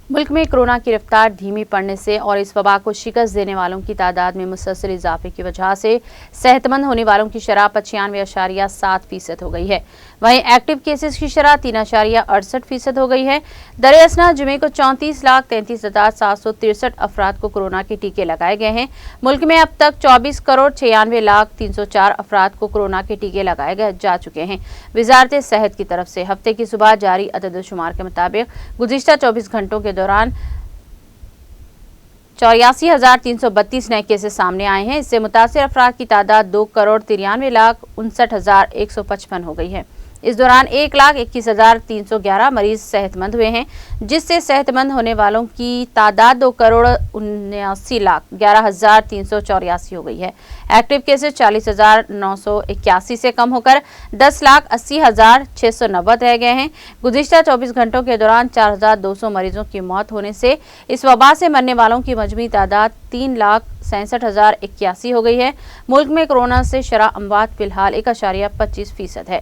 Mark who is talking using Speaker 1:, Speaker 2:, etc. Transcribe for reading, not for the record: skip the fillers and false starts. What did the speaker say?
Speaker 1: मुल्क में कोरोना की रफ्तार धीमी पड़ने से और इस वबा को शिकस्त देने वालों की तादाद में मुसलसल इजाफे की वजह से सेहतमंद होने वालों की शरह 95.7% हो गई है। वहीं एक्टिव केसेस की शरह 3.68% हो गई है। दरअसल जुमे को 34,33,763 अफराद को कोरोना के टीके लगाए गए हैं। मुल्क में अब तक 24,96,304 अफराद को कोरोना के टीके लगाए जा चुके हैं। वजारत सेहत की तरफ से हफ्ते की सुबह जारी अदद-ओ-शुमार के मुताबिक गुज़िश्ता 24 घंटों के दौरान 84,332 नए केसेस सामने आए हैं। इससे मुतासिर अफराद की तादाद 2,93,59,155 हो गई है। इस दौरान 1,21,311 मरीज सेहतमंद हुए हैं, जिससे सेहतमंद होने वालों की तादाद 2,79,11,384 हो गई है। एक्टिव केसेस 40,981 से कम होकर 10,80,690 रह गए हैं। गुज़िश्ता 24 घंटों के दौरान 4,200 मरीजों की मौत होने से इस वबा से मरने वालों की मजमूई तादाद 3,67,081 हो गई है। मुल्क में कोरोना से शरह अमवात फिलहाल 1.25% है।